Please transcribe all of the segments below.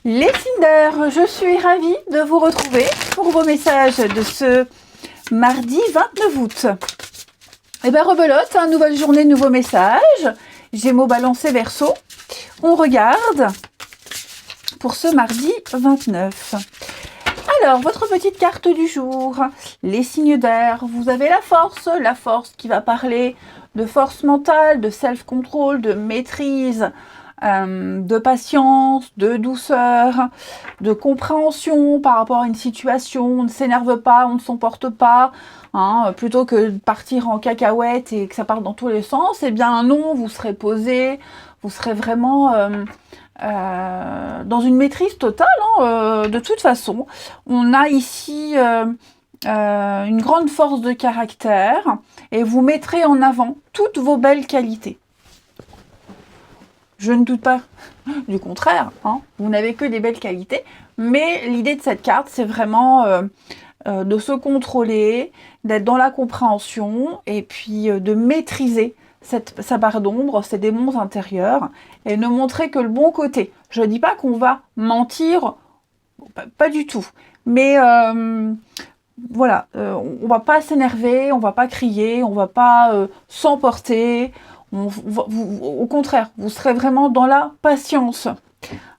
Les Cinder, je suis ravie de vous retrouver pour vos messages de ce mardi 29 août. Eh bien, rebelote, nouvelle journée, nouveau message. Gémeaux balancé verseau. On regarde pour ce mardi 29. Alors, votre petite carte du jour, les signes d'air. Vous avez la force qui va parler de force mentale, de self-control, de maîtrise, de patience, de douceur, de compréhension par rapport à une situation. On ne s'énerve pas, on ne s'emporte pas, plutôt que de partir en cacahuète et que ça parte dans tous les sens. Eh bien non, vous serez posé, vous serez vraiment dans une maîtrise totale. De toute façon, on a ici une grande force de caractère et vous mettrez en avant toutes vos belles qualités. Je ne doute pas du contraire, vous n'avez que des belles qualités, mais l'idée de cette carte, c'est vraiment de se contrôler, d'être dans la compréhension et puis de maîtriser sa barre d'ombre, ses démons intérieurs et ne montrer que le bon côté. Je ne dis pas qu'on va mentir, pas du tout, mais voilà, on va pas s'énerver, on va pas crier, on va pas s'emporter. Au contraire, vous serez vraiment dans la patience.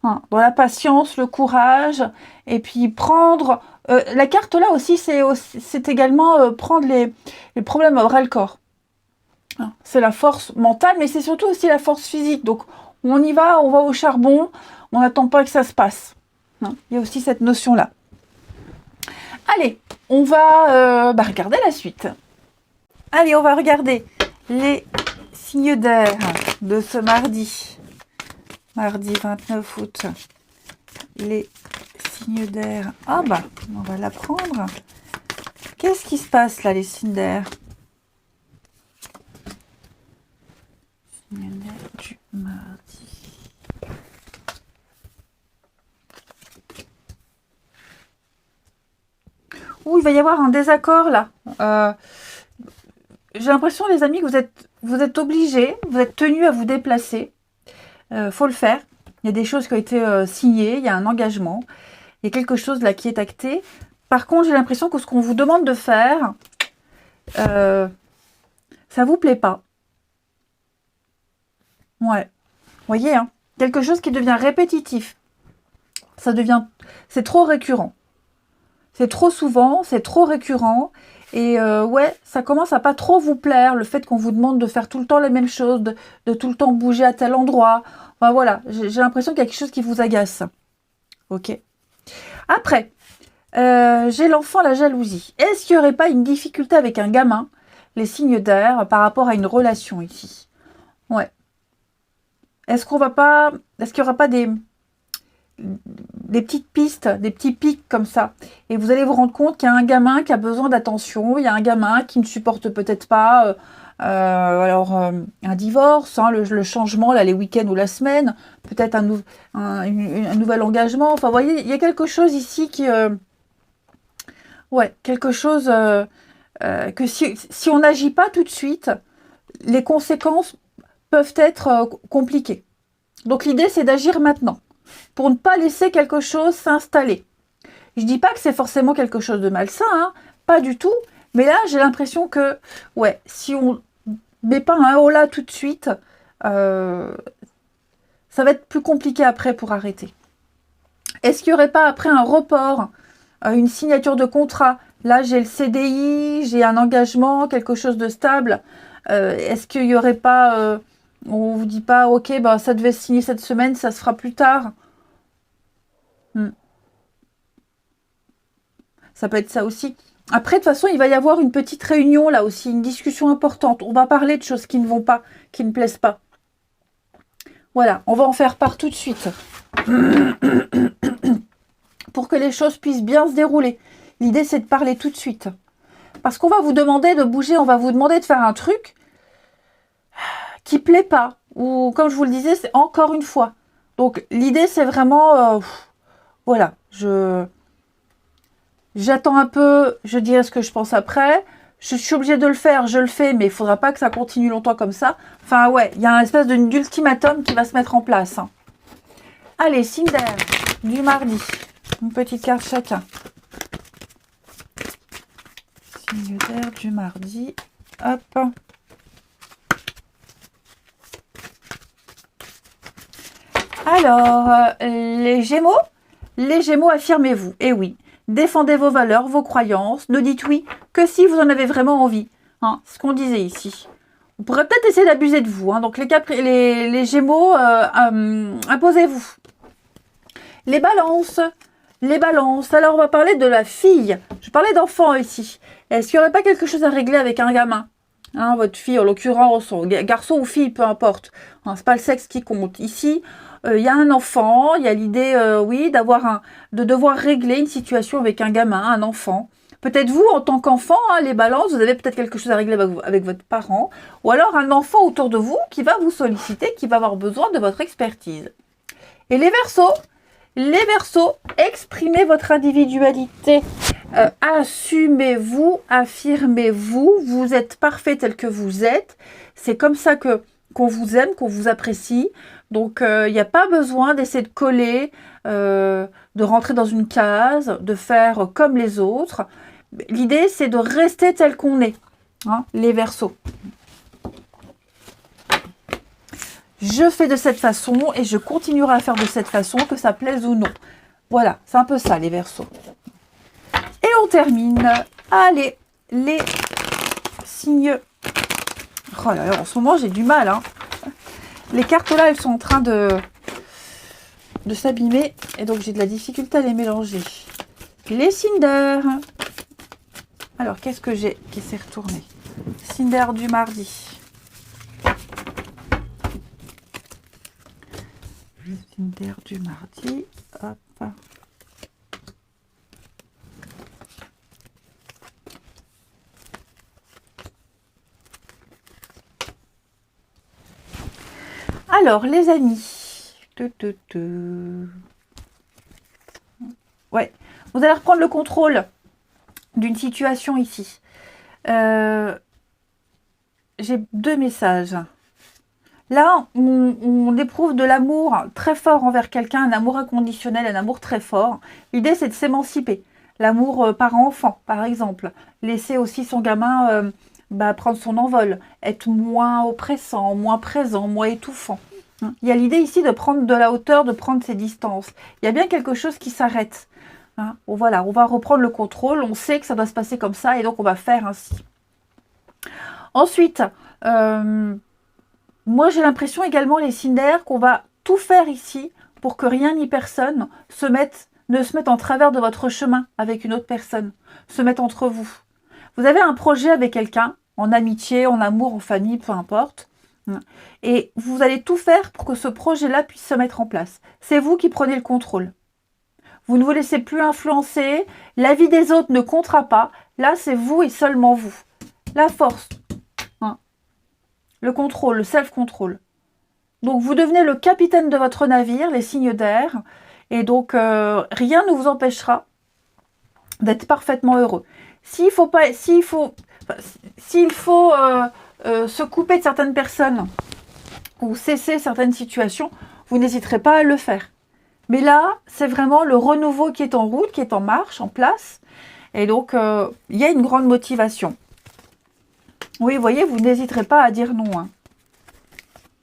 Dans la patience, le courage, et puis prendre... la carte là aussi, c'est également prendre les problèmes au ras-le-corps. C'est la force mentale, mais c'est surtout aussi la force physique. Donc on y va, on va au charbon, on n'attend pas que ça se passe. Il y a aussi cette notion-là. Allez, on va regarder la suite. Allez, on va regarder les signes d'air de ce mardi 29 août. Les signes d'air. Ah bah, on va la prendre. Qu'est-ce qui se passe là, les signes d'air? Signes d'air du mardi. Ouh, il va y avoir un désaccord là. J'ai l'impression, les amis, que vous êtes obligés, vous êtes tenus à vous déplacer. Faut le faire. Il y a des choses qui ont été signées, il y a un engagement. Il y a quelque chose là qui est acté. Par contre, j'ai l'impression que ce qu'on vous demande de faire, ça vous plaît pas. Ouais. Vous voyez, quelque chose qui devient répétitif. C'est trop récurrent. C'est trop souvent, c'est trop récurrent. Et ouais, ça commence à pas trop vous plaire, le fait qu'on vous demande de faire tout le temps les mêmes choses, de tout le temps bouger à tel endroit. Enfin, voilà, j'ai l'impression qu'il y a quelque chose qui vous agace. Ok. Après, j'ai l'enfant, la jalousie. Est-ce qu'il n'y aurait pas une difficulté avec un gamin, les signes d'air, par rapport à une relation ici? Ouais. Est-ce qu'il n'y aura pas des petites pistes, des petits pics comme ça, et vous allez vous rendre compte qu'il y a un gamin qui a besoin d'attention, il y a un gamin qui ne supporte peut-être pas un divorce, le changement, là, les week-ends ou la semaine, peut-être un nouvel engagement. Enfin, vous voyez, il y a quelque chose ici qui... quelque chose que si on n'agit pas tout de suite, les conséquences peuvent être compliquées. Donc l'idée, c'est d'agir maintenant, pour ne pas laisser quelque chose s'installer. Je dis pas que c'est forcément quelque chose de malsain, pas du tout, mais là j'ai l'impression que, si on met pas un haut là tout de suite, ça va être plus compliqué après pour arrêter. Est-ce qu'il n'y aurait pas après un report, une signature de contrat? Là j'ai le CDI, j'ai un engagement, quelque chose de stable. Est-ce qu'il n'y aurait pas... on vous dit pas, ok, ça devait se signer cette semaine, ça se fera plus tard. Ça peut être ça aussi. Après, de toute façon, il va y avoir une petite réunion là aussi, une discussion importante. On va parler de choses qui ne vont pas, qui ne plaisent pas. Voilà, on va en faire part tout de suite. Pour que les choses puissent bien se dérouler. L'idée, c'est de parler tout de suite. Parce qu'on va vous demander de bouger, on va vous demander de faire un truc qui plaît pas. Ou, comme je vous le disais, c'est encore une fois. Donc, l'idée, c'est vraiment... voilà, j'attends un peu, je dirai ce que je pense après. Je suis obligée de le faire, je le fais, mais il ne faudra pas que ça continue longtemps comme ça. Enfin, il y a une espèce d'ultimatum qui va se mettre en place. Allez, signe d'air du mardi. Une petite carte chacun. Signe d'air du mardi. Hop. Alors, les Gémeaux, affirmez-vous. Eh oui, défendez vos valeurs, vos croyances. Ne dites oui que si vous en avez vraiment envie. Hein, ce qu'on disait ici. On pourrait peut-être essayer d'abuser de vous. Hein. Donc, les Gémeaux, imposez-vous. Les balances. Alors, on va parler de la fille. Je parlais d'enfant ici. Est-ce qu'il n'y aurait pas quelque chose à régler avec un gamin? Hein, votre fille, en l'occurrence, garçon ou fille, peu importe. Hein, c'est pas le sexe qui compte. Ici, il y a un enfant. Il y a l'idée, oui, de devoir régler une situation avec un gamin, un enfant. Peut-être vous, en tant qu'enfant, hein, les balances, vous avez peut-être quelque chose à régler avec votre parent. Ou alors un enfant autour de vous qui va vous solliciter, qui va avoir besoin de votre expertise. Et les Verseaux, exprimez votre individualité. Assumez-vous, affirmez-vous. Vous êtes parfait tel que vous êtes. C'est comme ça qu'on vous aime, qu'on vous apprécie. Donc, il n'y a pas besoin d'essayer de coller, de rentrer dans une case, de faire comme les autres. L'idée, c'est de rester tel qu'on est, hein, les Verseaux. Je fais de cette façon et je continuerai à faire de cette façon, que ça plaise ou non. Voilà, c'est un peu ça, les Verseaux. Et on termine. Allez, les signes. Oh là là, en ce moment, j'ai du mal. Hein. Les cartes là, elles sont en train de s'abîmer. Et donc, j'ai de la difficulté à les mélanger. Les signes d'air. Alors, qu'est-ce que j'ai qui s'est retourné? Signe d'air du mardi. Signe d'air du mardi. Hop. Alors, les amis. Ouais. Vous allez reprendre le contrôle d'une situation ici. J'ai 2 messages. Là, on éprouve de l'amour très fort envers quelqu'un, un amour inconditionnel, un amour très fort. L'idée, c'est de s'émanciper. L'amour parent-enfant, par exemple. Laisser aussi son gamin prendre son envol. Être moins oppressant, moins présent, moins étouffant. Il y a l'idée ici de prendre de la hauteur, de prendre ses distances. Il y a bien quelque chose qui s'arrête. Hein, voilà, on va reprendre le contrôle. On sait que ça doit se passer comme ça et donc on va faire ainsi. Ensuite, moi, j'ai l'impression également, les signes d'air, qu'on va tout faire ici pour que rien ni personne ne se mette en travers de votre chemin avec une autre personne, se mette entre vous. Vous avez un projet avec quelqu'un, en amitié, en amour, en famille, peu importe, et vous allez tout faire pour que ce projet-là puisse se mettre en place. C'est vous qui prenez le contrôle. Vous ne vous laissez plus influencer, l'avis des autres ne comptera pas. Là, c'est vous et seulement vous. La force. Le contrôle, le self-control. Donc, vous devenez le capitaine de votre navire, les signes d'air. Et donc, rien ne vous empêchera d'être parfaitement heureux. S'il faut se couper de certaines personnes ou cesser certaines situations, vous n'hésiterez pas à le faire. Mais là, c'est vraiment le renouveau qui est en route, qui est en marche, en place. Et donc, il y a une grande motivation. Oui, vous voyez, vous n'hésiterez pas à dire non. Hein.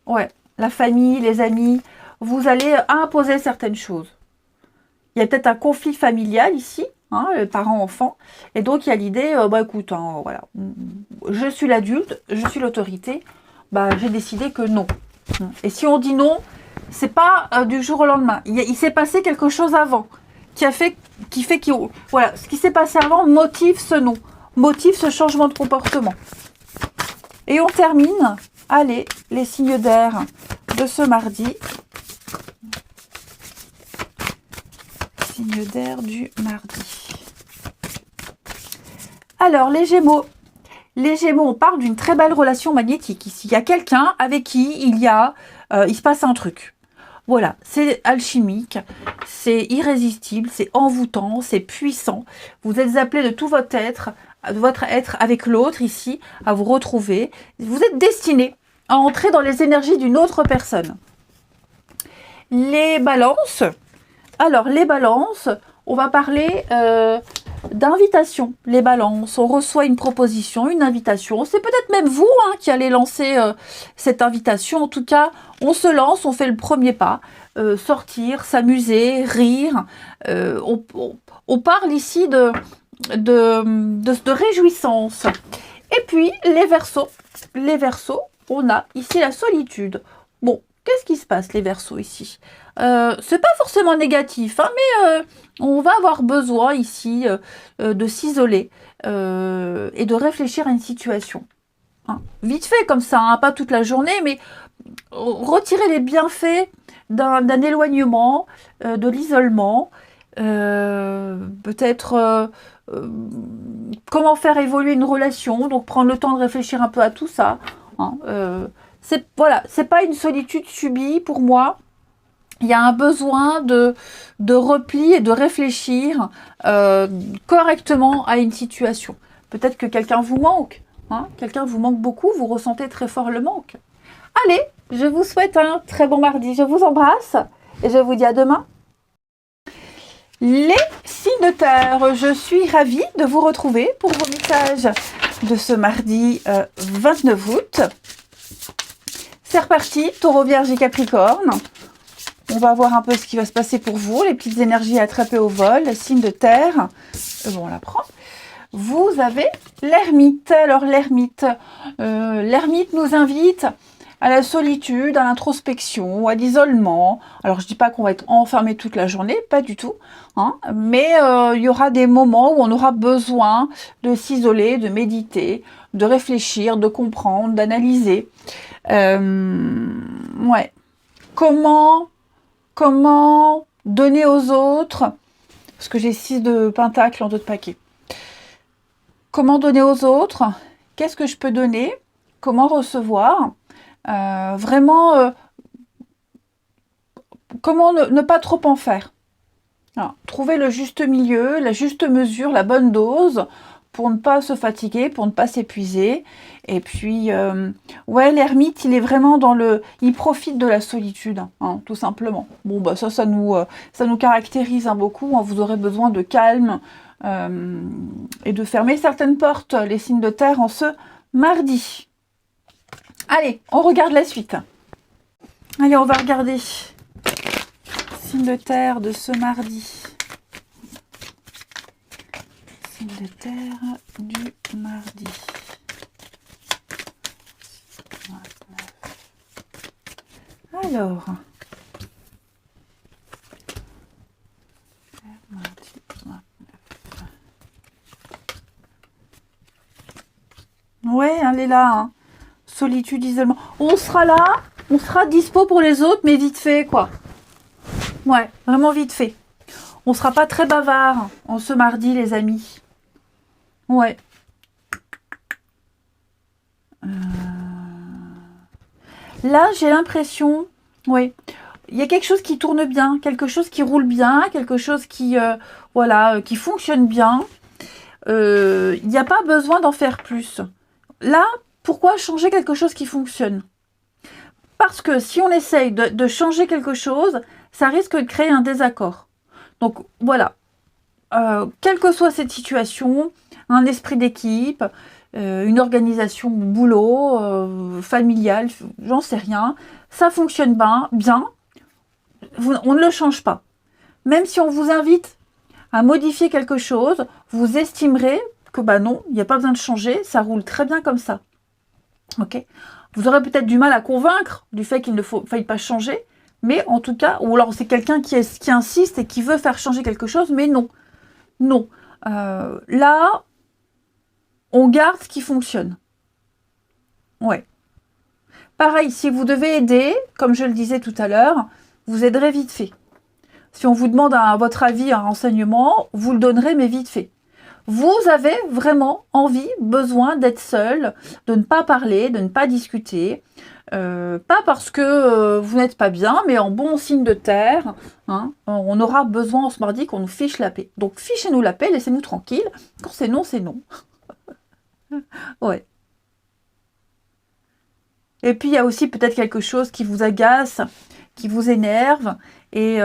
Ouais, la famille, les amis, vous allez imposer certaines choses. Il y a peut-être un conflit familial ici, hein, parents-enfants. Et donc, il y a l'idée, écoute, hein, voilà, je suis l'adulte, je suis l'autorité, j'ai décidé que non. Et si on dit non, c'est pas du jour au lendemain. Il s'est passé quelque chose avant, voilà, ce qui s'est passé avant motive ce non, motive ce changement de comportement. Et on termine, allez, les signes d'air de ce mardi. Signe d'air du mardi. Alors, les Gémeaux. Les Gémeaux, on parle d'une très belle relation magnétique ici. Il y a quelqu'un avec qui il se passe un truc. Voilà, c'est alchimique, c'est irrésistible, c'est envoûtant, c'est puissant. Vous êtes appelé de tout votre être avec l'autre ici, à vous retrouver. Vous êtes destiné à entrer dans les énergies d'une autre personne. Les balances, Alors, les balances, on va parler d'invitation. Les balances, on reçoit une proposition, une invitation. C'est peut-être même vous qui allez lancer cette invitation. En tout cas, on se lance, on fait le premier pas. Sortir, s'amuser, rire. On parle ici de réjouissance. Et puis, les Verseaux. Les Verseaux, on a ici la solitude. Bon, qu'est-ce qui se passe, les Verseaux, ici? C'est pas forcément négatif, mais on va avoir besoin ici de s'isoler et de réfléchir à une situation. Vite fait comme ça, pas toute la journée, mais retirer les bienfaits d'un éloignement, de l'isolement, peut-être comment faire évoluer une relation, donc prendre le temps de réfléchir un peu à tout ça. Voilà, c'est pas une solitude subie pour moi. Il y a un besoin de repli et de réfléchir correctement à une situation. Peut-être que quelqu'un vous manque, quelqu'un vous manque beaucoup, vous ressentez très fort le manque. Allez, je vous souhaite un très bon mardi. Je vous embrasse et je vous dis à demain. Les signes de terre, je suis ravie de vous retrouver pour vos messages de ce mardi 29 août. C'est reparti, Taureau, Vierge et Capricorne. On va voir un peu ce qui va se passer pour vous, les petites énergies attrapées au vol, les signes de terre. Bon, on la prend. Vous avez l'ermite. Alors l'ermite nous invite à la solitude, à l'introspection, à l'isolement. Alors je dis pas qu'on va être enfermé toute la journée, pas du tout, mais il y aura des moments où on aura besoin de s'isoler, de méditer, de réfléchir, de comprendre, d'analyser. Ouais. Comment donner aux autres, parce que j'ai 6 de pentacles en 2 de paquets. Comment donner aux autres? Qu'est-ce que je peux donner? Comment recevoir? Comment ne pas trop en faire? Alors, trouver le juste milieu, la juste mesure, la bonne dose pour ne pas se fatiguer, pour ne pas s'épuiser. Et puis, ouais, l'ermite, il est vraiment il profite de la solitude, tout simplement. Bon, bah ça nous caractérise beaucoup. Vous aurez besoin de calme et de fermer certaines portes, les signes de terre, en ce mardi. Allez, on regarde la suite. Allez, on va regarder. Signe de terre de ce mardi. Signe de terre du mardi. Alors. Mardi 29. Ouais, elle est là. Solitude, isolement. On sera là, on sera dispo pour les autres, mais vite fait, quoi. Ouais, vraiment vite fait. On sera pas très bavard en ce mardi, les amis. Ouais. Là, j'ai l'impression, oui, il y a quelque chose qui tourne bien, quelque chose qui roule bien, quelque chose qui, qui fonctionne bien. Il n'y a pas besoin d'en faire plus. Là, pourquoi changer quelque chose qui fonctionne? Parce que si on essaye de changer quelque chose, ça risque de créer un désaccord. Donc voilà, quelle que soit cette situation, un esprit d'équipe, une organisation boulot, familiale, j'en sais rien, ça fonctionne bien, on ne le change pas. Même si on vous invite à modifier quelque chose, vous estimerez que non, il n'y a pas besoin de changer, ça roule très bien comme ça. Ok? Vous aurez peut-être du mal à convaincre du fait qu'il ne faille pas changer, mais en tout cas, ou alors c'est quelqu'un qui insiste et qui veut faire changer quelque chose, mais non. Non. Là, on garde ce qui fonctionne. Ouais. Pareil, si vous devez aider, comme je le disais tout à l'heure, vous aiderez vite fait. Si on vous demande votre avis, un renseignement, vous le donnerez, mais vite fait. Vous avez vraiment envie, besoin d'être seul, de ne pas parler, de ne pas discuter. Pas parce que vous n'êtes pas bien, mais en bon signe de terre. On aura besoin en ce mardi qu'on nous fiche la paix. Donc fichez-nous la paix, laissez-nous tranquille. Quand c'est non, c'est non. Ouais. Et puis il y a aussi peut-être quelque chose qui vous agace, qui vous énerve. Et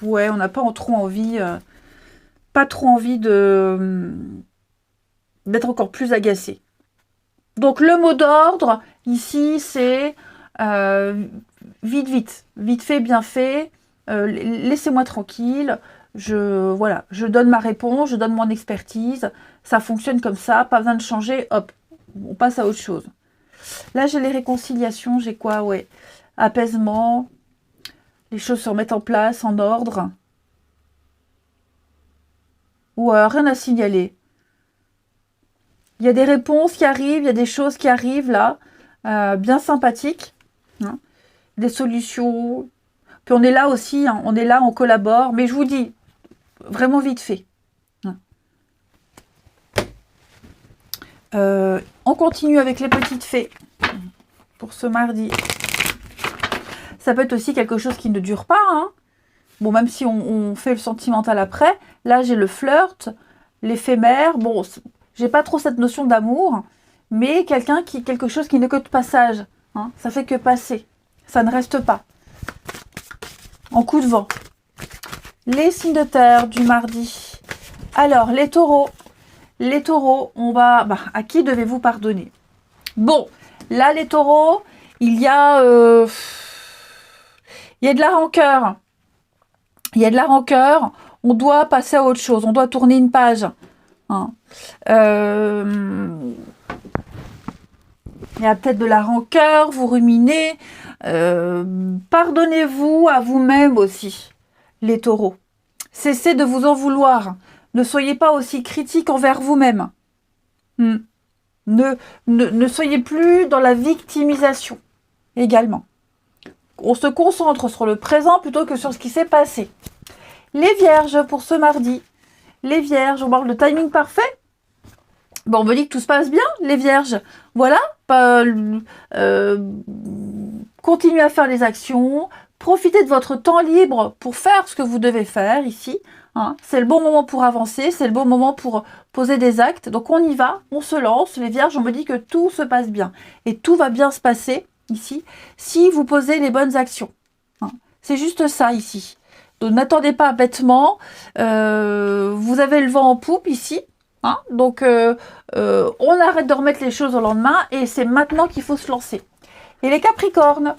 ouais, on n'a pas trop envie, pas trop envie de d'être encore plus agacé. Donc le mot d'ordre ici, c'est vite, vite, vite fait, bien fait. Laissez-moi tranquille. Voilà, je donne ma réponse, je donne mon expertise. Ça fonctionne comme ça, pas besoin de changer. Hop, on passe à autre chose. Là, j'ai les réconciliations. J'ai quoi? Ouais, apaisement. Les choses se remettent en place, en ordre. Ou rien à signaler. Il y a des réponses qui arrivent, il y a des choses qui arrivent là, bien sympathiques. Hein. Des solutions. Puis on est là aussi, hein, on est là, on collabore. Mais je vous dis, vraiment vite fait. Hein. On continue avec les petites fées pour ce mardi. Ça peut être aussi quelque chose qui ne dure pas. Hein. Bon, même si on fait le sentimental après. Là, j'ai le flirt, l'éphémère. Bon, j'ai pas trop cette notion d'amour. Mais quelque chose qui n'est que de passage. Hein. Ça fait que passer. Ça ne reste pas. En coup de vent. Les signes de terre du mardi. Alors, les taureaux. Les taureaux, on va... à qui devez-vous pardonner? Bon, là, les taureaux, il y a de la rancœur. Il y a de la rancœur. On doit passer à autre chose. On doit tourner une page. Hein. Il y a peut-être de la rancœur. Vous ruminez. Pardonnez-vous à vous-même aussi, les taureaux. Cessez de vous en vouloir. Ne soyez pas aussi critique envers vous-même. Ne soyez plus dans la victimisation également. On se concentre sur le présent plutôt que sur ce qui s'est passé. Les vierges pour ce mardi. Les vierges, on parle de timing parfait. Bon, on me dit que tout se passe bien, les vierges. Voilà. Continuez à faire les actions. Profitez de votre temps libre pour faire ce que vous devez faire ici. Hein. C'est le bon moment pour avancer, c'est le bon moment pour poser des actes. Donc on y va, on se lance. Les vierges, on me dit que tout se passe bien. Et tout va bien se passer ici si vous posez les bonnes actions. Hein. C'est juste ça ici. Donc n'attendez pas bêtement. Vous avez le vent en poupe ici. Hein. Donc on arrête de remettre les choses au lendemain et c'est maintenant qu'il faut se lancer. Et les capricornes.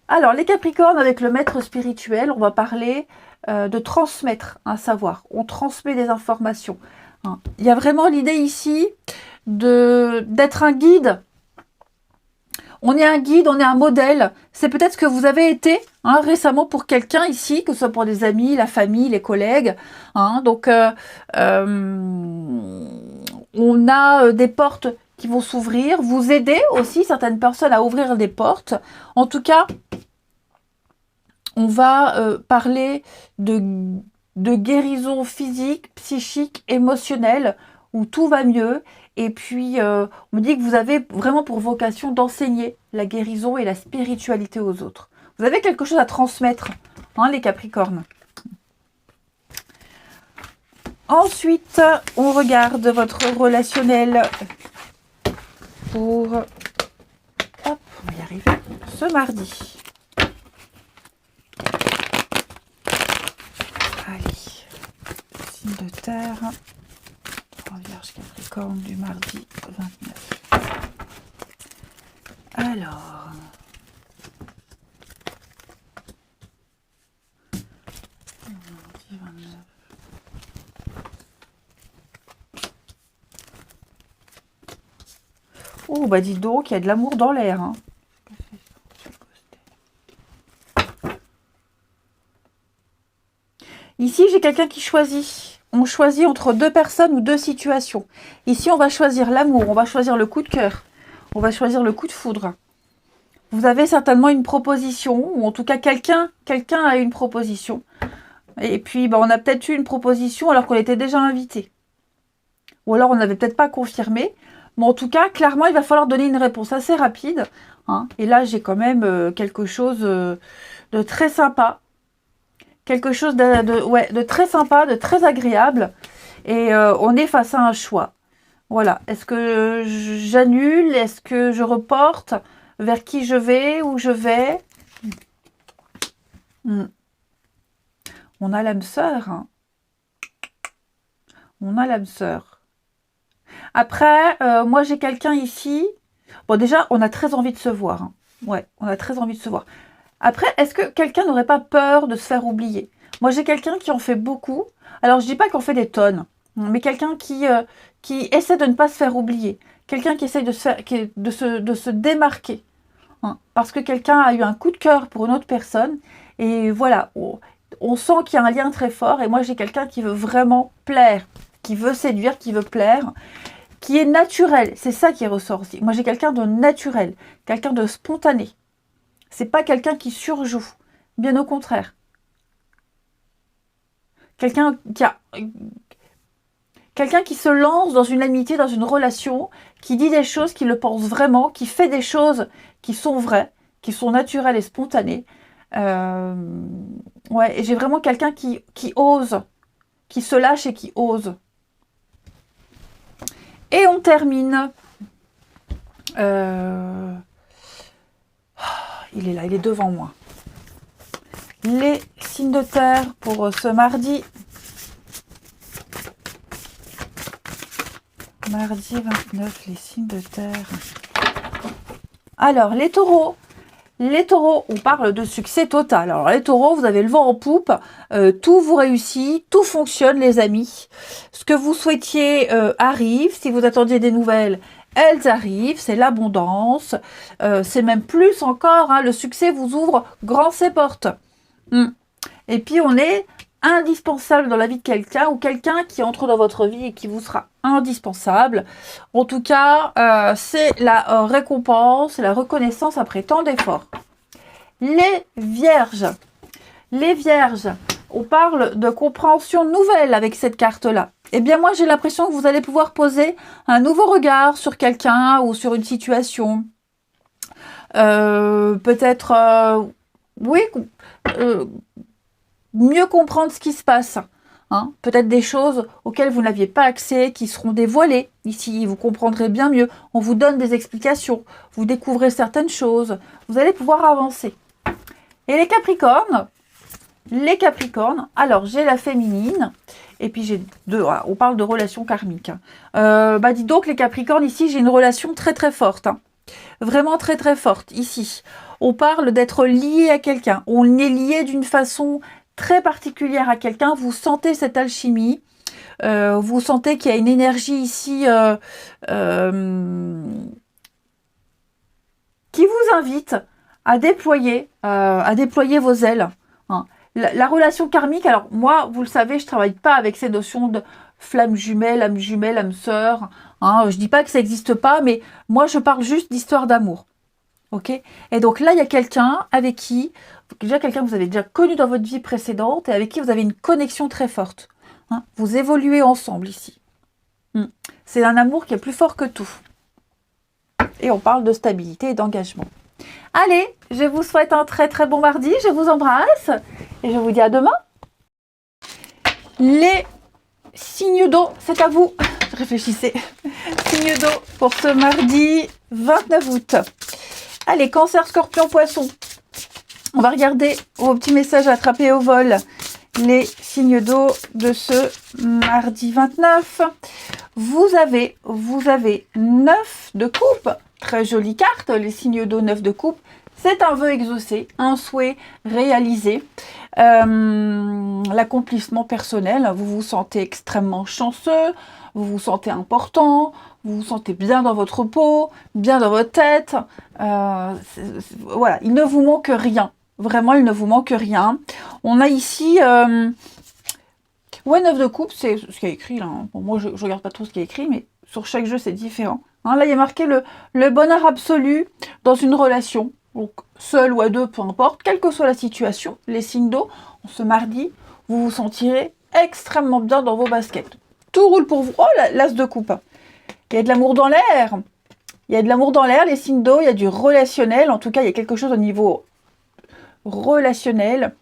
Alors les capricornes avec le maître spirituel, on va parler de transmettre un savoir. On transmet des informations. Hein. Il y a vraiment l'idée ici d'être un guide. On est un guide, on est un modèle. C'est peut-être ce que vous avez été récemment pour quelqu'un ici, que ce soit pour des amis, la famille, les collègues. Hein. Donc, on a des portes qui vont s'ouvrir. Vous aidez aussi certaines personnes à ouvrir des portes. En tout cas, on va parler de guérison physique, psychique, émotionnelle, où tout va mieux. Et puis, on me dit que vous avez vraiment pour vocation d'enseigner la guérison et la spiritualité aux autres. Vous avez quelque chose à transmettre, hein, les Capricornes. Ensuite, on regarde votre relationnel pour... Hop, on va y arriver. Ce mardi. Allez, signe de terre. 3 vierges Capricorne du mardi 29. Alors... Mardi 29. Oh, bah dis donc, il y a de l'amour dans l'air. Hein. Ici, j'ai quelqu'un qui choisit. On choisit entre deux personnes ou deux situations. Ici, on va choisir l'amour, on va choisir le coup de cœur, on va choisir le coup de foudre. Vous avez certainement une proposition, ou en tout cas, quelqu'un a une proposition. Et puis, bah, on a peut-être eu une proposition alors qu'on était déjà invité. Ou alors, on n'avait peut-être pas confirmé. Mais en tout cas, clairement, il va falloir donner une réponse assez rapide. Hein. Et là, j'ai quand même quelque chose de très sympa. Quelque chose de très sympa, de très agréable. Et on est face à un choix. Voilà. Est-ce que j'annule? Est-ce que je reporte? Vers qui je vais? Où je vais? On a l'âme sœur. Hein. On a l'âme sœur. Après, moi j'ai quelqu'un ici. Bon, déjà, on a très envie de se voir. Hein. Ouais, on a très envie de se voir. Après, est-ce que quelqu'un n'aurait pas peur de se faire oublier? Moi, j'ai quelqu'un qui en fait beaucoup. Alors, je dis pas qu'on fait des tonnes, mais quelqu'un qui essaie de ne pas se faire oublier. Quelqu'un qui essaie de se démarquer. Hein, parce que quelqu'un a eu un coup de cœur pour une autre personne. Et voilà, on sent qu'il y a un lien très fort. Et moi, j'ai quelqu'un qui veut vraiment plaire, qui veut séduire, qui veut plaire, qui est naturel. C'est ça qui ressort aussi. Moi, j'ai quelqu'un de naturel, quelqu'un de spontané. C'est pas quelqu'un qui surjoue. Bien au contraire. Quelqu'un qui se lance dans une amitié, dans une relation, qui dit des choses, qui le pense vraiment, qui fait des choses qui sont vraies, qui sont naturelles et spontanées. Ouais, et j'ai vraiment quelqu'un qui ose, qui se lâche et qui ose. Et on termine. Il est là, il est devant moi. Les signes de terre pour ce mardi. Mardi 29, les signes de terre. Alors, les taureaux. Les taureaux, on parle de succès total. Alors, les taureaux, vous avez le vent en poupe. Tout vous réussit, tout fonctionne, les amis. Ce que vous souhaitiez arrive. Si vous attendiez des nouvelles, elles arrivent. C'est l'abondance. C'est même plus encore. Hein, le succès vous ouvre grand ses portes. Et puis, on est indispensable dans la vie de quelqu'un ou quelqu'un qui entre dans votre vie et qui vous sera indispensable. En tout cas, c'est la récompense, la reconnaissance après tant d'efforts. Les vierges. Les vierges, on parle de compréhension nouvelle avec cette carte-là. Eh bien, moi, j'ai l'impression que vous allez pouvoir poser un nouveau regard sur quelqu'un ou sur une situation. Peut-être, oui, mieux comprendre ce qui se passe. Hein, peut-être des choses auxquelles vous n'aviez pas accès, qui seront dévoilées ici, vous comprendrez bien mieux. On vous donne des explications, vous découvrez certaines choses, vous allez pouvoir avancer. Et les Capricornes, alors j'ai la féminine, et puis j'ai deux, on parle de relations karmiques. Dis donc les Capricornes, ici j'ai une relation très très forte, hein, vraiment très très forte, ici. On parle d'être lié à quelqu'un, on est lié d'une façon très particulière à quelqu'un, vous sentez cette alchimie, vous sentez qu'il y a une énergie ici qui vous invite à déployer vos ailes. Hein. La relation karmique, alors moi, vous le savez, je ne travaille pas avec ces notions de flamme jumelle, âme sœur. Hein. Je ne dis pas que ça n'existe pas, mais moi, je parle juste d'histoire d'amour. Ok. Et donc là, il y a quelqu'un avec qui, déjà quelqu'un que vous avez déjà connu dans votre vie précédente et avec qui vous avez une connexion très forte. Hein, vous évoluez ensemble ici. C'est un amour qui est plus fort que tout. Et on parle de stabilité et d'engagement. Allez, je vous souhaite un très très bon mardi. Je vous embrasse et je vous dis à demain. Les signes d'eau, c'est à vous. Réfléchissez. Signes d'eau pour ce mardi 29 août. Allez, Cancer, Scorpion, Poisson. On va regarder vos petits messages attrapés au vol. Les signes d'eau de ce mardi 29. Vous avez 9 de coupe. Très jolie carte, les signes d'eau 9 de coupe. C'est un vœu exaucé, un souhait réalisé. L'accomplissement personnel, vous vous sentez extrêmement chanceux, vous vous sentez important, vous vous sentez bien dans votre peau, bien dans votre tête. Voilà, il ne vous manque rien. Vraiment, il ne vous manque rien. On a ici... 9 de coupe, c'est ce qui est écrit là. Hein. Bon, moi, je ne regarde pas trop ce qui est écrit, mais sur chaque jeu, c'est différent. Hein, là, il y a marqué le bonheur absolu dans une relation. Donc, seul ou à deux, peu importe, quelle que soit la situation, les signes d'eau, ce mardi, vous vous sentirez extrêmement bien dans vos baskets. Tout roule pour vous. Oh, l'as de coupe. Il y a de l'amour dans l'air. Il y a de l'amour dans l'air, les signes d'eau. Il y a du relationnel. En tout cas, il y a quelque chose au niveau relationnel.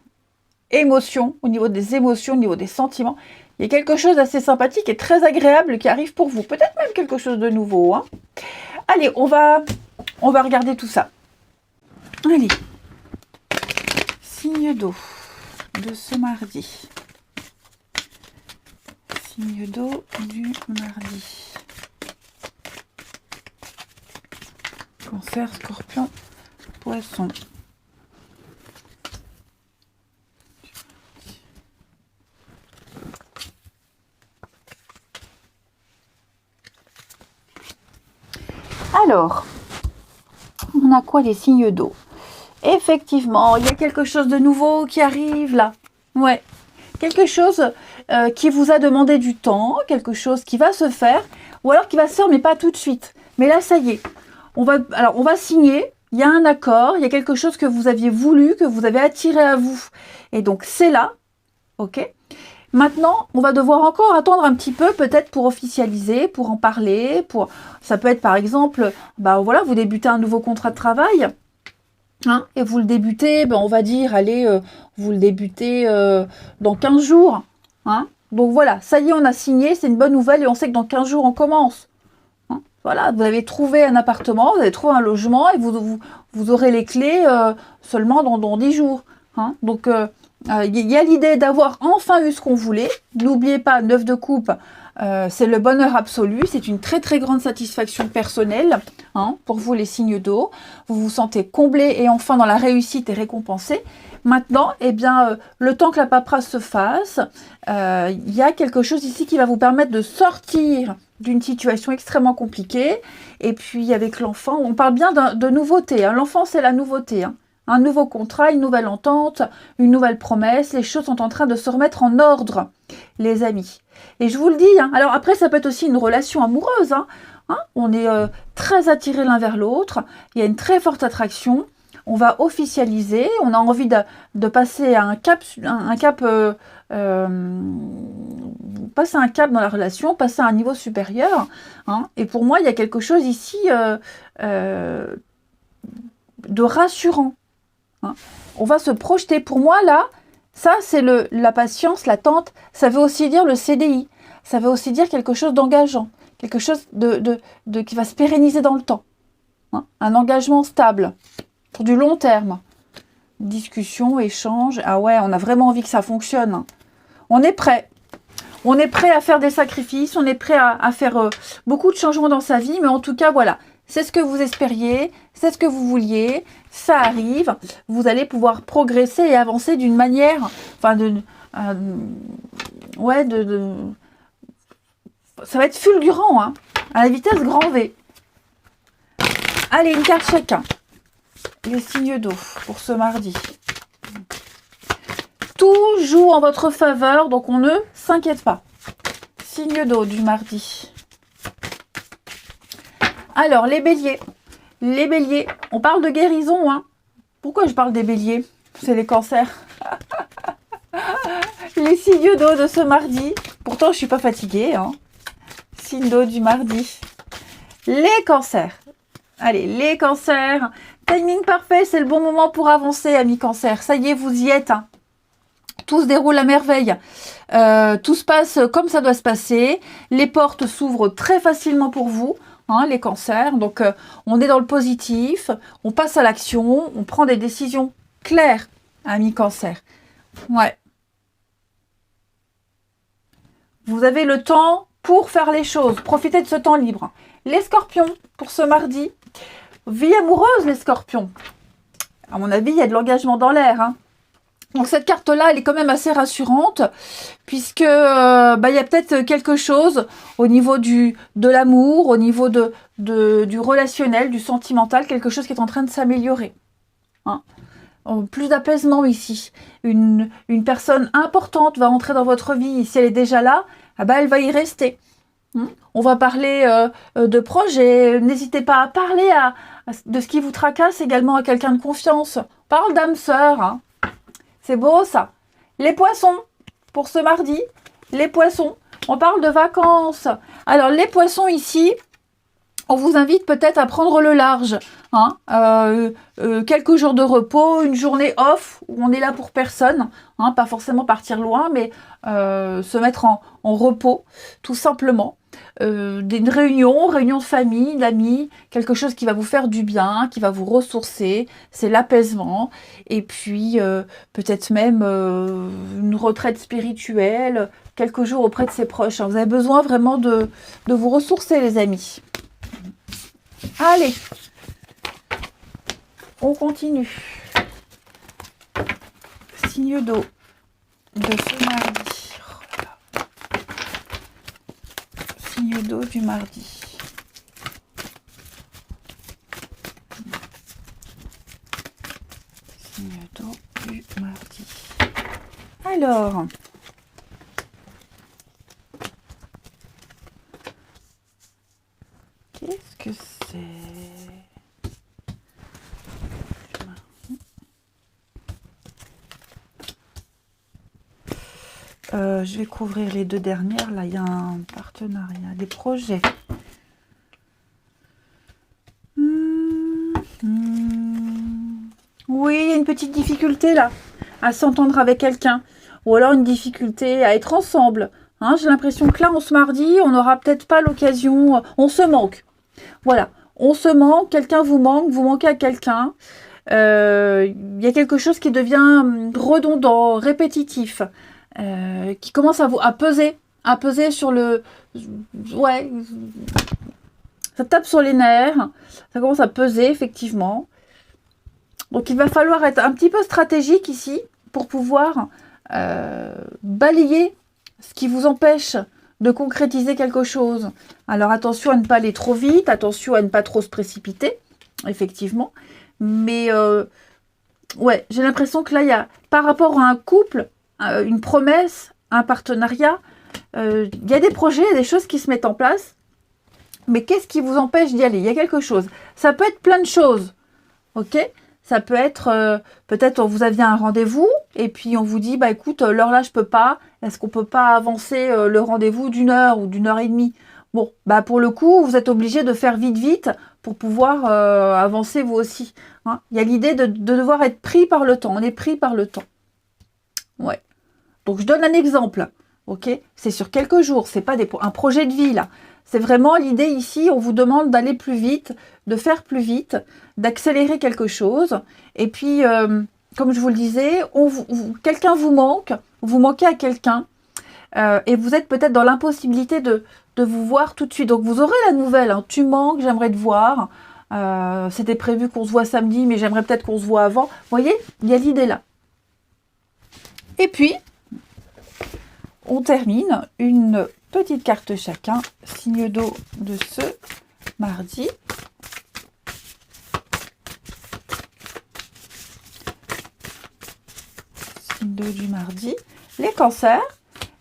Émotion, au niveau des émotions, au niveau des sentiments. Il y a quelque chose d'assez sympathique et très agréable qui arrive pour vous. Peut-être même quelque chose de nouveau. Hein. Allez, on va regarder tout ça. Allez. Signe d'eau. de ce mardi. Signe d'eau du mardi. Cancer, Scorpion, Poisson. Alors, on a quoi les signes d'eau? Effectivement, il y a quelque chose de nouveau qui arrive là. Ouais, quelque chose qui vous a demandé du temps, quelque chose qui va se faire, ou alors qui va se faire mais pas tout de suite. Mais là, ça y est. On va signer, il y a un accord, il y a quelque chose que vous aviez voulu, que vous avez attiré à vous. Et donc, c'est là, ok? Maintenant, on va devoir encore attendre un petit peu, peut-être pour officialiser, pour en parler, ça peut être par exemple, bah voilà, vous débutez un nouveau contrat de travail, hein, et vous le débutez, on va dire, allez, vous le débutez dans 15 jours, hein. Donc voilà, ça y est, on a signé, c'est une bonne nouvelle et on sait que dans 15 jours, on commence. Hein. Voilà, vous avez trouvé un appartement, vous avez trouvé un logement et vous aurez les clés seulement dans 10 jours. Hein. Donc, il y a l'idée d'avoir enfin eu ce qu'on voulait. N'oubliez pas, 9 de coupe, c'est le bonheur absolu. C'est une très très grande satisfaction personnelle, hein, pour vous les signes d'eau. Vous vous sentez comblé et enfin dans la réussite et récompensé. Maintenant, eh bien, le temps que la paperasse se fasse, il y a quelque chose ici qui va vous permettre de sortir d'une situation extrêmement compliquée. Et puis avec l'enfant, on parle bien de nouveauté. Hein. L'enfant, c'est la nouveauté. Hein. Un nouveau contrat, une nouvelle entente, une nouvelle promesse. Les choses sont en train de se remettre en ordre, les amis. Et je vous le dis, hein, alors après, ça peut être aussi une relation amoureuse. Hein, on est très attirés l'un vers l'autre. Il y a une très forte attraction. On va officialiser. On a envie de passer à passer un cap dans la relation, passer à un niveau supérieur. Hein, et pour moi, il y a quelque chose ici de rassurant. Hein. On va se projeter. Pour moi, là, ça, c'est la patience, l'attente. Ça veut aussi dire le CDI. Ça veut aussi dire quelque chose d'engageant. Quelque chose qui va se pérenniser dans le temps. Hein. Un engagement stable. Pour du long terme. Discussion, échange. Ah ouais, on a vraiment envie que ça fonctionne. Hein. On est prêt. On est prêt à faire des sacrifices. On est prêt à faire beaucoup de changements dans sa vie. Mais en tout cas, voilà. C'est ce que vous espériez, c'est ce que vous vouliez, ça arrive. Vous allez pouvoir progresser et avancer d'une manière, enfin, ça va être fulgurant, hein, à la vitesse grand V. Allez, une carte chacun. Les signes d'eau pour ce mardi. Tout joue en votre faveur, donc on ne s'inquiète pas. Signe d'eau du mardi. Alors, les béliers. Les béliers, on parle de guérison. Hein. Pourquoi je parle des béliers? C'est les cancers. Les signes d'eau de ce mardi. Pourtant, je ne suis pas fatiguée. Hein. Signe d'eau du mardi. Les cancers. Allez, les cancers. Timing parfait, c'est le bon moment pour avancer, amis cancers. Ça y est, vous y êtes. Hein. Tout se déroule à merveille. Tout se passe comme ça doit se passer. Les portes s'ouvrent très facilement pour vous. Hein, les cancers, donc on est dans le positif, on passe à l'action, on prend des décisions claires, amis cancer. Ouais. Vous avez le temps pour faire les choses, profitez de ce temps libre. Les scorpions, pour ce mardi, vie amoureuse les scorpions. À mon avis, il y a de l'engagement dans l'air. Hein. Donc cette carte-là, elle est quand même assez rassurante, puisque il y a peut-être quelque chose au niveau de l'amour, au niveau du relationnel, du sentimental, quelque chose qui est en train de s'améliorer. Hein. Plus d'apaisement ici. Une personne importante va entrer dans votre vie, et si elle est déjà là, elle va y rester. On va parler de projets, n'hésitez pas à parler de ce qui vous tracasse également à quelqu'un de confiance. On parle d'âme sœur, hein. C'est beau ça. Les poissons, pour ce mardi, les poissons, on parle de vacances. Alors les poissons ici, on vous invite peut-être à prendre le large, hein, quelques jours de repos, une journée off où on est là pour personne, hein, pas forcément partir loin, mais se mettre en repos, tout simplement. Une réunion de famille, d'amis, quelque chose qui va vous faire du bien, qui va vous ressourcer, c'est l'apaisement, et puis peut-être même une retraite spirituelle, quelques jours auprès de ses proches. Vous avez besoin vraiment de vous ressourcer, les amis. Allez, on continue. Signe d'eau de ce mardi. Oh là là. Signe d'eau du mardi. Signe d'eau du mardi. Alors, qu'est-ce que c'est? Je vais couvrir les deux dernières. Là, il y a un partenariat, des projets. Oui, il y a une petite difficulté là, à s'entendre avec quelqu'un. Ou alors une difficulté à être ensemble. Hein, j'ai l'impression que là, on se mardi, on n'aura peut-être pas l'occasion. On se manque. Voilà, on se manque, quelqu'un vous manque, vous manquez à quelqu'un. Il y a quelque chose qui devient redondant, répétitif. Qui commence à peser sur le... Ouais, ça tape sur les nerfs, ça commence à peser, effectivement. Donc, il va falloir être un petit peu stratégique ici pour pouvoir balayer ce qui vous empêche de concrétiser quelque chose. Alors, attention à ne pas aller trop vite, attention à ne pas trop se précipiter, effectivement. Mais, ouais, j'ai l'impression que là, il y a, par rapport à un couple, une promesse, un partenariat, il y a des projets, il y a des choses qui se mettent en place, mais qu'est-ce qui vous empêche d'y aller? Il y a quelque chose. Ça peut être plein de choses, ok? Ça peut être, peut-être vous aviez un rendez-vous, et puis on vous dit, bah écoute, l'heure là, je peux pas, est-ce qu'on peut pas avancer le rendez-vous d'une heure ou d'une heure et demie? Bon, bah pour le coup, vous êtes obligé de faire vite pour pouvoir avancer vous aussi. Hein. Il y a l'idée de devoir être pris par le temps, on est pris par le temps. Ouais. Donc, je donne un exemple, ok? C'est sur quelques jours, c'est pas un projet de vie, là. C'est vraiment l'idée ici, on vous demande d'aller plus vite, de faire plus vite, d'accélérer quelque chose. Et puis, comme je vous le disais, quelqu'un vous manque, vous manquez à quelqu'un, et vous êtes peut-être dans l'impossibilité de vous voir tout de suite. Donc, vous aurez la nouvelle, hein, tu manques, j'aimerais te voir. C'était prévu qu'on se voit samedi, mais j'aimerais peut-être qu'on se voit avant. Vous voyez, il y a l'idée là. Et puis, on termine une petite carte chacun, signe d'eau de ce mardi. Signe d'eau du mardi. Les cancers.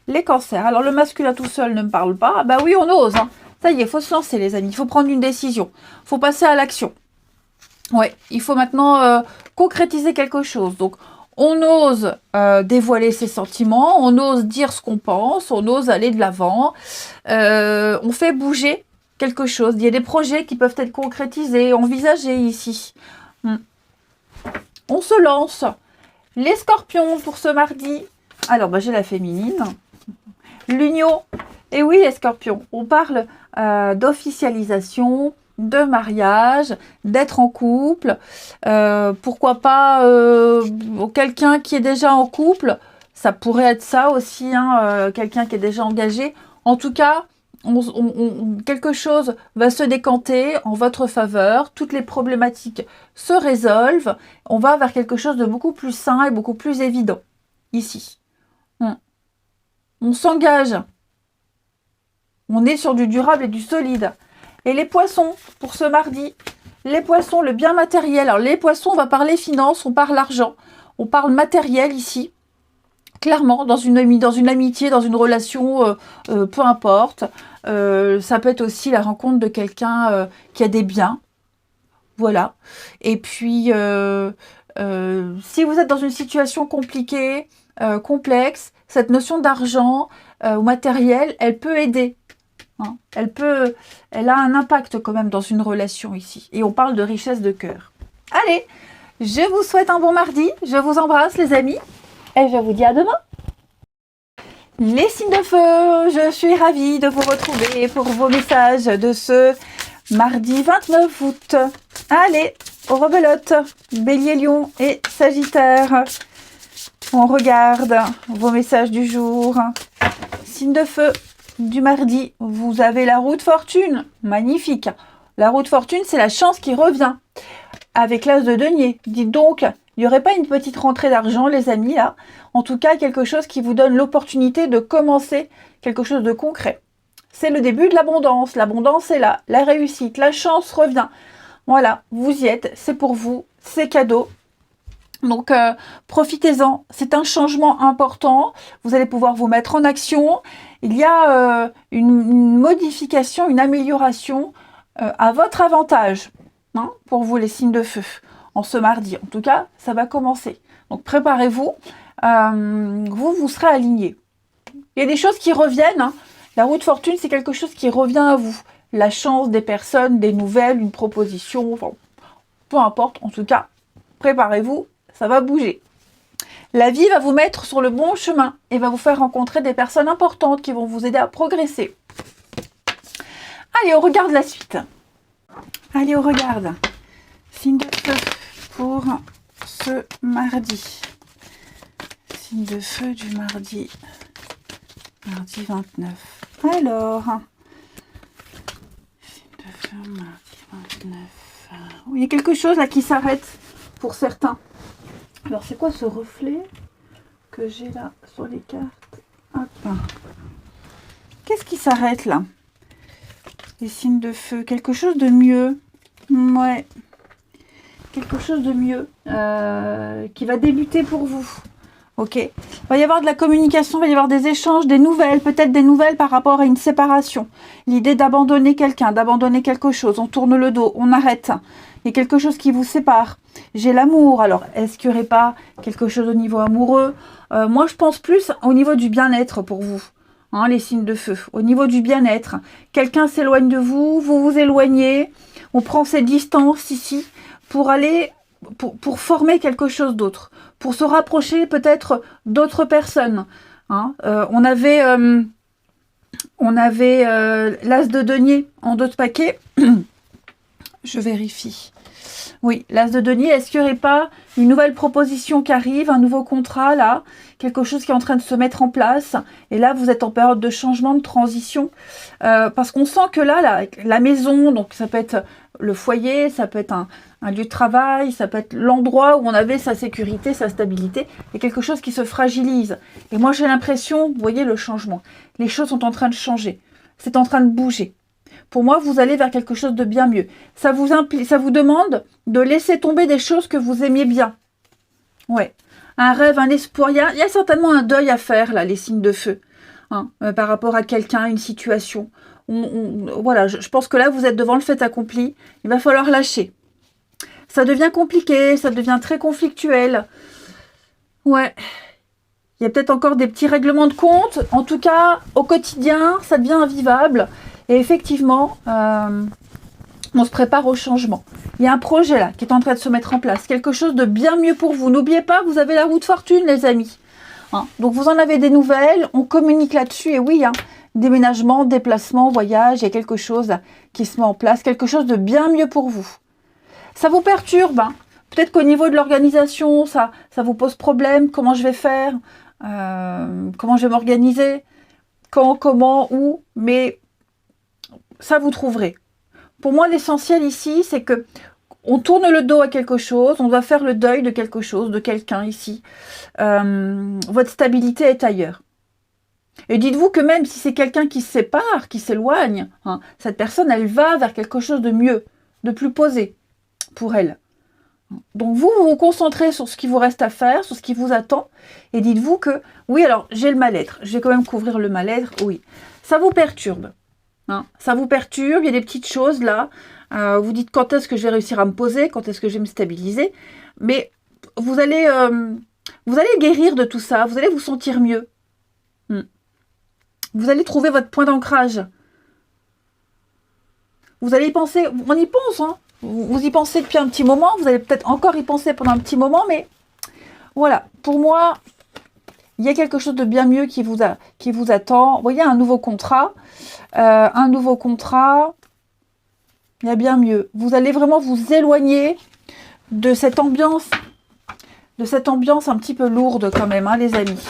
Les cancers. Alors, le masculin tout seul ne me parle pas. Bah oui, on ose. Hein. Ça y est, il faut se lancer, les amis. Il faut prendre une décision. Il faut passer à l'action. Ouais, il faut maintenant concrétiser quelque chose. Donc, on ose dévoiler ses sentiments, on ose dire ce qu'on pense, on ose aller de l'avant, on fait bouger quelque chose. Il y a des projets qui peuvent être concrétisés, envisagés ici. On se lance. Les scorpions pour ce mardi. Alors, bah, j'ai la féminine. L'union. Et oui, les scorpions, on parle d'officialisation, de mariage, d'être en couple, pourquoi pas quelqu'un qui est déjà en couple, ça pourrait être ça aussi, hein, quelqu'un qui est déjà engagé. En tout cas, quelque chose va se décanter en votre faveur, toutes les problématiques se résolvent, on va vers quelque chose de beaucoup plus sain et beaucoup plus évident, ici. On s'engage, on est sur du durable et du solide. Et les poissons, pour ce mardi, les poissons, le bien matériel. Alors les poissons, on va parler finance, on parle argent, on parle matériel ici. Clairement, dans une amitié, dans une relation, peu importe. Ça peut être aussi la rencontre de quelqu'un qui a des biens. Voilà. Et puis, si vous êtes dans une situation compliquée, complexe, cette notion d'argent ou matériel, elle peut aider. hein. Elle a un impact quand même dans une relation ici. Et on parle de richesse de cœur. Allez, je vous souhaite un bon mardi. Je vous embrasse les amis. Et je vous dis à demain. Les signes de feu, je suis ravie de vous retrouver pour vos messages de ce mardi 29 août. Allez, aux rebelotes, Bélier, Lion et Sagittaire. On regarde vos messages du jour. Signe de feu du mardi, vous avez la roue de fortune. Magnifique. La roue de fortune, c'est la chance qui revient. Avec l'as de denier. Dites donc, il n'y aurait pas une petite rentrée d'argent, les amis, là? En tout cas, quelque chose qui vous donne l'opportunité de commencer quelque chose de concret. C'est le début de l'abondance. L'abondance est là. La réussite, la chance revient. Voilà, vous y êtes. C'est pour vous. C'est cadeau. Donc, profitez-en. C'est un changement important. Vous allez pouvoir vous mettre en action. Il y a une modification, une amélioration à votre avantage. Hein, pour vous les signes de feu, en ce mardi. En tout cas, ça va commencer. Donc préparez-vous, vous serez alignés. Il y a des choses qui reviennent. Hein. La roue de fortune, c'est quelque chose qui revient à vous. La chance des personnes, des nouvelles, une proposition, enfin, peu importe. En tout cas, préparez-vous, ça va bouger. La vie va vous mettre sur le bon chemin et va vous faire rencontrer des personnes importantes qui vont vous aider à progresser. Allez, on regarde la suite. Allez, on regarde. Signe de feu pour ce mardi. Signe de feu du mardi. Mardi 29. Alors. Signe de feu, mardi 29. Il y a quelque chose là qui s'arrête pour certains. Alors, c'est quoi ce reflet que j'ai là sur les cartes? Hop. Qu'est-ce qui s'arrête là? Les signes de feu. Quelque chose de mieux. Ouais. Quelque chose de mieux qui va débuter pour vous. Ok. Il va y avoir de la communication, il va y avoir des échanges, des nouvelles, peut-être des nouvelles par rapport à une séparation. L'idée d'abandonner quelqu'un, d'abandonner quelque chose. On tourne le dos, on arrête. Il y a quelque chose qui vous sépare. J'ai l'amour. Alors, est-ce qu'il n'y aurait pas quelque chose au niveau amoureux? Moi, je pense plus au niveau du bien-être pour vous. Hein, les signes de feu. Au niveau du bien-être. Quelqu'un s'éloigne de vous, vous vous éloignez. On prend ces distances ici pour aller, pour former quelque chose d'autre. Pour se rapprocher peut-être d'autres personnes. Hein, on avait l'as de denier en dos de paquet. Je vérifie. Oui, l'as de denier, est-ce qu'il n'y aurait pas une nouvelle proposition qui arrive, un nouveau contrat là, quelque chose qui est en train de se mettre en place, et là vous êtes en période de changement, de transition, parce qu'on sent que là, la maison, donc ça peut être le foyer, ça peut être un lieu de travail, ça peut être l'endroit où on avait sa sécurité, sa stabilité, il y a quelque chose qui se fragilise. Et moi j'ai l'impression, vous voyez le changement, les choses sont en train de changer, c'est en train de bouger. Pour moi, vous allez vers quelque chose de bien mieux. Ça vous demande de laisser tomber des choses que vous aimiez bien. Ouais. Un rêve, un espoir. Il y a certainement un deuil à faire, là, les signes de feu. Hein, par rapport à quelqu'un, une situation. Voilà, je pense que là, vous êtes devant le fait accompli. Il va falloir lâcher. Ça devient compliqué, ça devient très conflictuel. Ouais. Il y a peut-être encore des petits règlements de compte. En tout cas, au quotidien, ça devient invivable. Et effectivement, on se prépare au changement. Il y a un projet là qui est en train de se mettre en place. Quelque chose de bien mieux pour vous. N'oubliez pas, vous avez la roue de fortune, les amis. Hein, donc, vous en avez des nouvelles. On communique là-dessus. Et oui, hein, déménagement, déplacement, voyage, il y a quelque chose là, qui se met en place. Quelque chose de bien mieux pour vous. Ça vous perturbe. Hein. Peut-être qu'au niveau de l'organisation, ça vous pose problème. Comment je vais faire? Comment je vais m'organiser? Quand, comment, où? Mais ça, vous trouverez. Pour moi, l'essentiel ici, c'est que on tourne le dos à quelque chose, on doit faire le deuil de quelque chose, de quelqu'un ici. Votre stabilité est ailleurs. Et dites-vous que même si c'est quelqu'un qui se sépare, qui s'éloigne, hein, cette personne, elle va vers quelque chose de mieux, de plus posé pour elle. Donc vous vous concentrez sur ce qui vous reste à faire, sur ce qui vous attend, et dites-vous que, oui, alors j'ai le mal-être, je vais quand même couvrir le mal-être, oui. Ça vous perturbe. Hein, ça vous perturbe, il y a des petites choses là. Vous dites quand est-ce que je vais réussir à me poser, quand est-ce que je vais me stabiliser. Mais vous allez guérir de tout ça, vous allez vous sentir mieux. Vous allez trouver votre point d'ancrage. Vous allez y penser, on y pense, hein. Vous y pensez depuis un petit moment, vous allez peut-être encore y penser pendant un petit moment, mais voilà, pour moi, il y a quelque chose de bien mieux qui vous attend. Vous voyez, un nouveau contrat, il y a bien mieux. Vous allez vraiment vous éloigner de cette ambiance un petit peu lourde quand même, hein, les amis.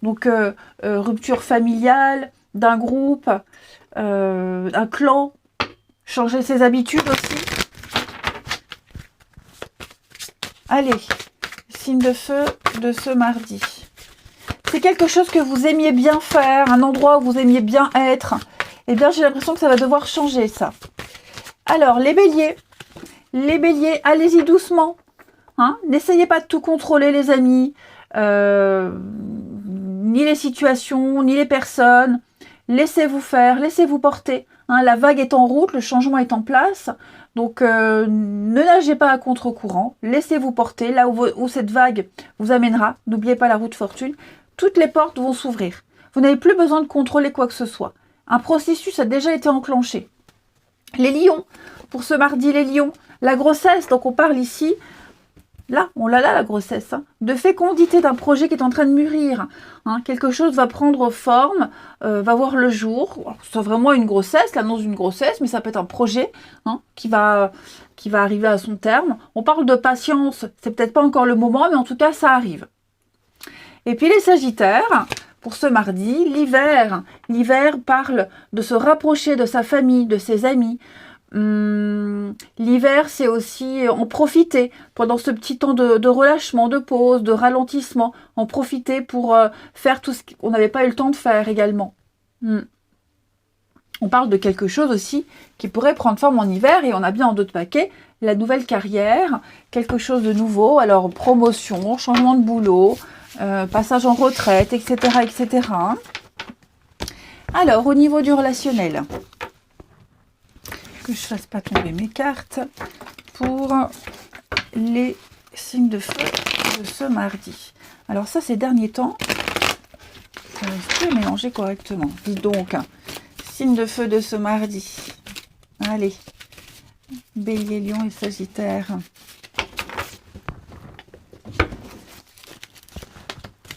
Donc, rupture familiale, d'un groupe, un clan, changer ses habitudes aussi. Allez, signe de feu de ce mardi. C'est quelque chose que vous aimiez bien faire, un endroit où vous aimiez bien être. Eh bien, j'ai l'impression que ça va devoir changer, ça. Alors, les béliers, allez-y doucement. Hein, n'essayez pas de tout contrôler, les amis. Ni les situations, ni les personnes. Laissez-vous faire, laissez-vous porter. Hein, la vague est en route, le changement est en place. Donc, ne nagez pas à contre-courant. Laissez-vous porter là où cette vague vous amènera. N'oubliez pas la roue de fortune. Toutes les portes vont s'ouvrir. Vous n'avez plus besoin de contrôler quoi que ce soit. Un processus a déjà été enclenché. Les lions, pour ce mardi, les lions, la grossesse, donc on parle ici, là, on l'a là la grossesse, hein, de fécondité d'un projet qui est en train de mûrir. Hein, quelque chose va prendre forme, va voir le jour. C'est vraiment une grossesse, l'annonce d'une grossesse, mais ça peut être un projet, hein, qui va arriver à son terme. On parle de patience, c'est peut-être pas encore le moment, mais en tout cas, ça arrive. Et puis les sagittaires, pour ce mardi, l'hiver. L'hiver parle de se rapprocher de sa famille, de ses amis. L'hiver, c'est aussi en profiter pendant ce petit temps de relâchement, de pause, de ralentissement. En profiter pour faire tout ce qu'on n'avait pas eu le temps de faire également. On parle de quelque chose aussi qui pourrait prendre forme en hiver et on a bien en d'autres paquets la nouvelle carrière, quelque chose de nouveau. Alors promotion, changement de boulot, passage en retraite, etc., etc. Alors, au niveau du relationnel, que je ne fasse pas tomber mes cartes pour les signes de feu de ce mardi. Alors ça, ces derniers temps, je n'arrive plus à mélanger correctement. Dis donc, signe de feu de ce mardi. Allez, Bélier, Lion et Sagittaire.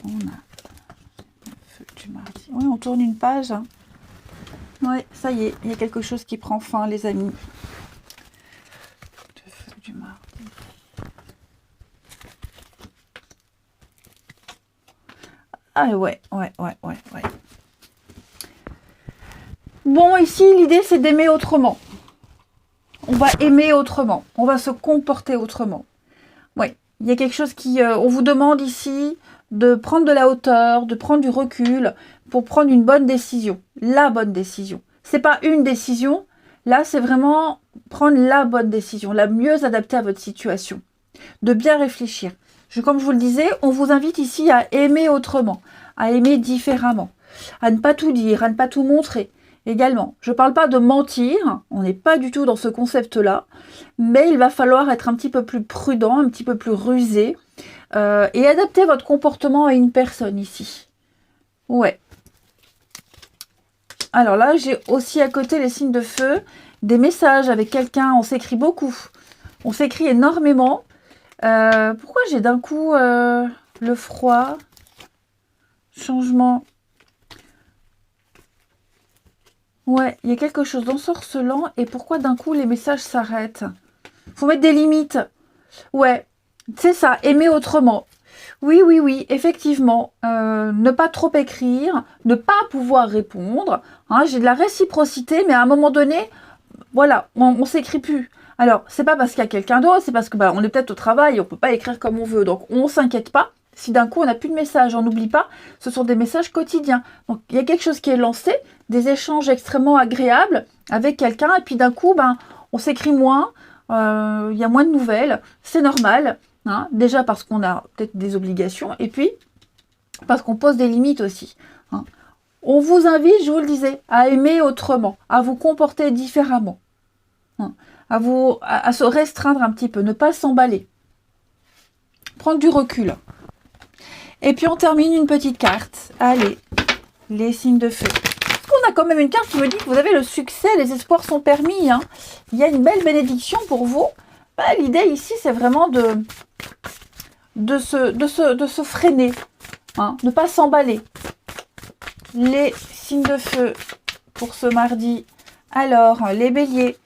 On a le feu du mardi. Oui, on tourne une page. Oui, ça y est, il y a quelque chose qui prend fin, les amis. Le feu du mardi. Ah ouais. Bon, ici, l'idée, c'est d'aimer autrement. On va aimer autrement. On va se comporter autrement. Oui, il y a quelque chose qui... on vous demande ici de prendre de la hauteur, de prendre du recul pour prendre une bonne décision. La bonne décision. C'est pas une décision. Là, c'est vraiment prendre la bonne décision, la mieux adaptée à votre situation. De bien réfléchir. Comme je vous le disais, on vous invite ici à aimer autrement, à aimer différemment, à ne pas tout dire, à ne pas tout montrer. Également, je ne parle pas de mentir, on n'est pas du tout dans ce concept-là, mais il va falloir être un petit peu plus prudent, un petit peu plus rusé, et adapter votre comportement à une personne ici. Ouais. Alors là, j'ai aussi à côté les signes de feu, des messages avec quelqu'un, on s'écrit beaucoup, on s'écrit énormément. Pourquoi j'ai d'un coup le froid, changement? Ouais, il y a quelque chose d'ensorcelant et pourquoi d'un coup les messages s'arrêtent? Faut mettre des limites. Ouais, c'est ça, aimer autrement. Oui, effectivement. Ne pas trop écrire, ne pas pouvoir répondre. Hein, j'ai de la réciprocité, mais à un moment donné, voilà, on s'écrit plus. Alors, c'est pas parce qu'il y a quelqu'un d'autre, c'est parce que on est peut-être au travail, on peut pas écrire comme on veut. Donc, on s'inquiète pas. Si d'un coup, on n'a plus de messages, on n'oublie pas, ce sont des messages quotidiens. Donc, il y a quelque chose qui est lancé, des échanges extrêmement agréables avec quelqu'un, et puis d'un coup, on s'écrit moins, il y a moins de nouvelles, c'est normal, hein, déjà parce qu'on a peut-être des obligations, et puis parce qu'on pose des limites aussi. Hein. On vous invite, je vous le disais, à aimer autrement, à vous comporter différemment, hein, à se restreindre un petit peu, ne pas s'emballer, prendre du recul. Et puis on termine une petite carte. Allez, les signes de feu. On a quand même une carte qui me dit que vous avez le succès, les espoirs sont permis. Hein. Il y a une belle bénédiction pour vous. Bah, l'idée ici, c'est vraiment de se freiner, hein, ne pas s'emballer. Les signes de feu pour ce mardi. Alors, les béliers.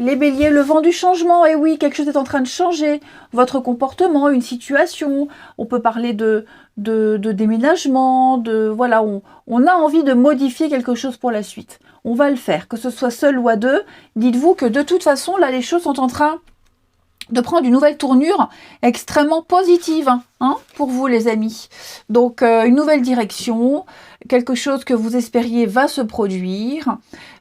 Les béliers, le vent du changement, et oui, quelque chose est en train de changer. Votre comportement, une situation, on peut parler de déménagement, voilà, on a envie de modifier quelque chose pour la suite. On va le faire, que ce soit seul ou à deux. Dites-vous que de toute façon, là, les choses sont en train de prendre une nouvelle tournure extrêmement positive, hein, pour vous les amis. Donc, une nouvelle direction, quelque chose que vous espériez va se produire.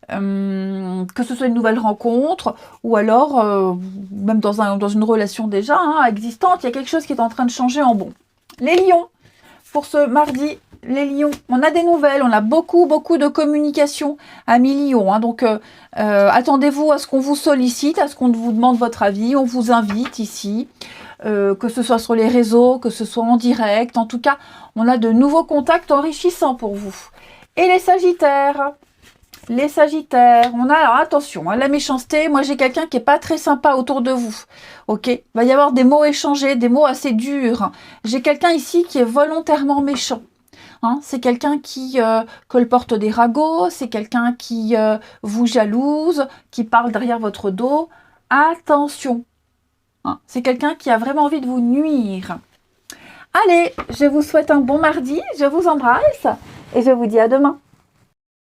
Que ce soit une nouvelle rencontre ou alors même dans une relation déjà existante, il y a quelque chose qui est en train de changer en bon. Les lions, pour ce mardi, les lions, on a des nouvelles, on a beaucoup de communication, amis lions. Hein, donc attendez-vous à ce qu'on vous sollicite, à ce qu'on vous demande votre avis, on vous invite ici, que ce soit sur les réseaux, que ce soit en direct. En tout cas, on a de nouveaux contacts enrichissants pour vous. Et les sagittaires. Les sagittaires, on a, alors attention, la méchanceté, moi j'ai quelqu'un qui est pas très sympa autour de vous, ok? Il va y avoir des mots échangés, des mots assez durs. J'ai quelqu'un ici qui est volontairement méchant. Hein, c'est quelqu'un qui colporte des ragots, c'est quelqu'un qui vous jalouse, qui parle derrière votre dos. Attention, hein, c'est quelqu'un qui a vraiment envie de vous nuire. Allez, je vous souhaite un bon mardi, je vous embrasse et je vous dis à demain.